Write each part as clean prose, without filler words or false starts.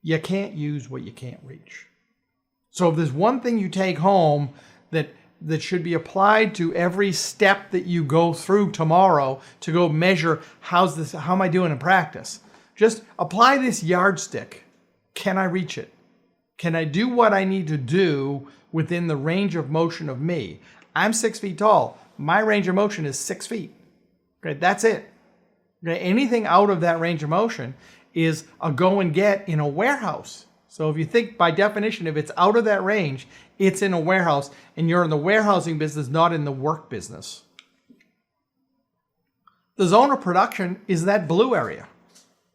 You can't use what you can't reach. So if there's one thing you take home that should be applied to every step that you go through tomorrow to go measure how am I doing in practice, just apply this yardstick. Can I reach it? Can I do what I need to do within the range of motion of me? I'm 6 feet tall. My range of motion is 6 feet. Okay, that's it. Okay, anything out of that range of motion is a go and get in a warehouse. So if you think by definition, if it's out of that range, it's in a warehouse, and you're in the warehousing business, not in the work business. The zone of production is that blue area.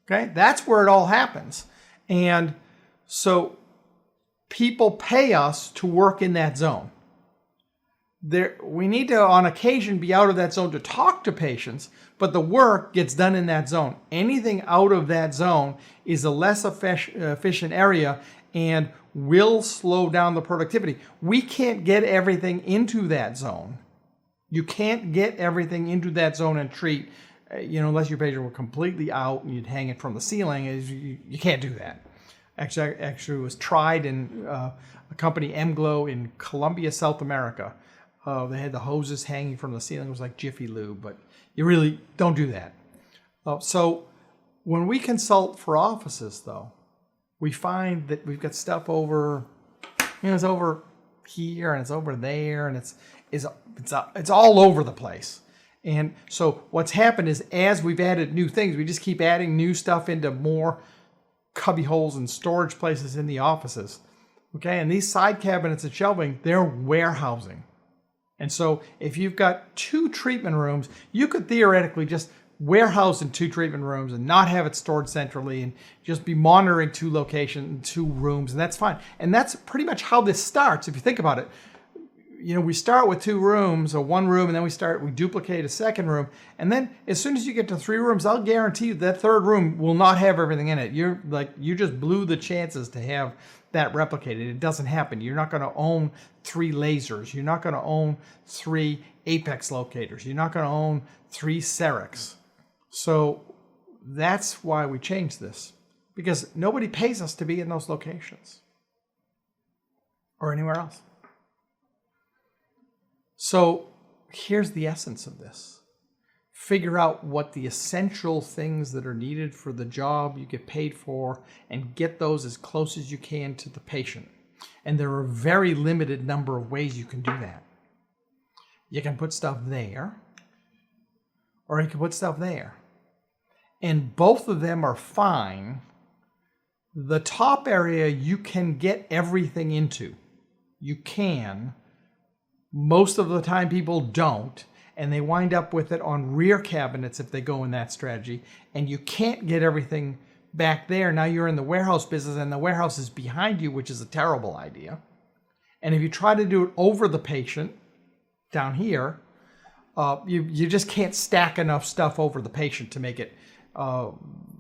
Okay, that's where it all happens. And so people pay us to work in that zone. We need to, on occasion, be out of that zone to talk to patients, but the work gets done in that zone. Anything out of that zone is a less efficient area and will slow down the productivity. We can't get everything into that zone. You can't get everything into that zone and treat, unless your patient were completely out and you'd hang it from the ceiling. You can't do that. Actually, it was tried in a company, Emglow, in Colombia, South America. They had the hoses hanging from the ceiling. It was like Jiffy Lube, but you really don't do that. So when we consult for offices, though, we find that we've got stuff over, it's over here and it's over there and it's all over the place. And so what's happened is, as we've added new things, we just keep adding new stuff into more cubby holes and storage places in the offices. Okay, and these side cabinets and shelving, they're warehousing. And so if you've got 2 treatment rooms, you could theoretically just warehouse in 2 treatment rooms and not have it stored centrally and just be monitoring 2 locations, 2 rooms, and that's fine. And that's pretty much how this starts, if you think about it. We start with 2 rooms or 1 room, and then we duplicate a second room. And then as soon as you get to 3 rooms, I'll guarantee you that 3rd room will not have everything in it. You just blew the chances to have that replicated. It doesn't happen. You're not going to own 3 lasers. You're not going to own 3 apex locators. You're not going to own 3 Cerex. So that's why we changed this, because nobody pays us to be in those locations or anywhere else. So here's the essence of this. Figure out what the essential things that are needed for the job you get paid for and get those as close as you can to the patient. And there are a very limited number of ways you can do that. You can put stuff there, or you can put stuff there. And both of them are fine. The top area you can get everything into. You can. Most of the time people don't, and they wind up with it on rear cabinets if they go in that strategy, and you can't get everything back there. Now you're in the warehouse business and the warehouse is behind you, which is a terrible idea. And if you try to do it over the patient down here, you just can't stack enough stuff over the patient to make it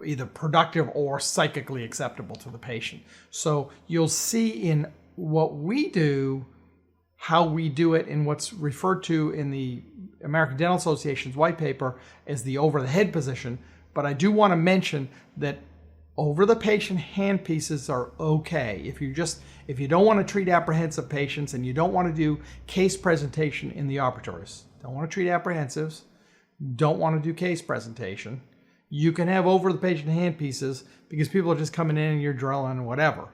either productive or psychically acceptable to the patient. So you'll see in what we do, how we do it in what's referred to in the American Dental Association's white paper as the over-the-head position. But I do want to mention that over-the-patient handpieces are okay. If you don't want to treat apprehensive patients and you don't want to do case presentation in the operatories, don't want to treat apprehensives, don't want to do case presentation, you can have over-the-patient handpieces because people are just coming in and you're drilling whatever.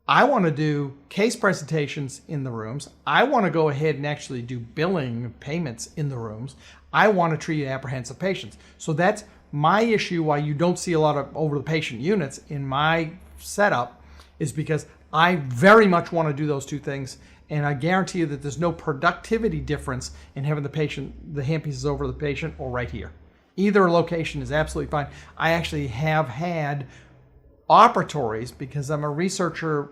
I want to do case presentations in the rooms. I want to go ahead and actually do billing payments in the rooms. I want to treat apprehensive patients. So that's my issue why you don't see a lot of over-the-patient units in my setup, is because I very much want to do those 2 things. And I guarantee you that there's no productivity difference in having the handpieces over the patient or right here. Either location is absolutely fine. I actually have had operatories, because I'm a researcher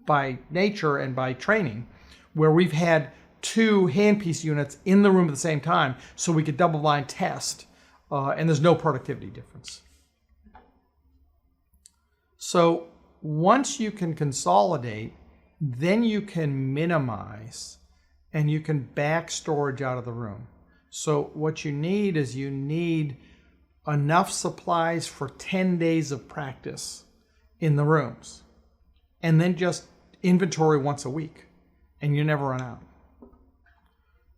by nature and by training, where we've had 2 handpiece units in the room at the same time so we could double blind test, and there's no productivity difference. So once you can consolidate, then you can minimize and you can back storage out of the room. So what you need is enough supplies for 10 days of practice. in the rooms, and then just inventory once a week, and you never run out.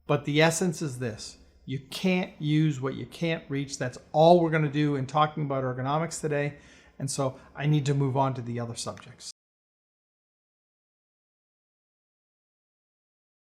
But the essence is this: you can't use what you can't reach. That's all we're going to do in talking about ergonomics today. And so I need to move on to the other subjects.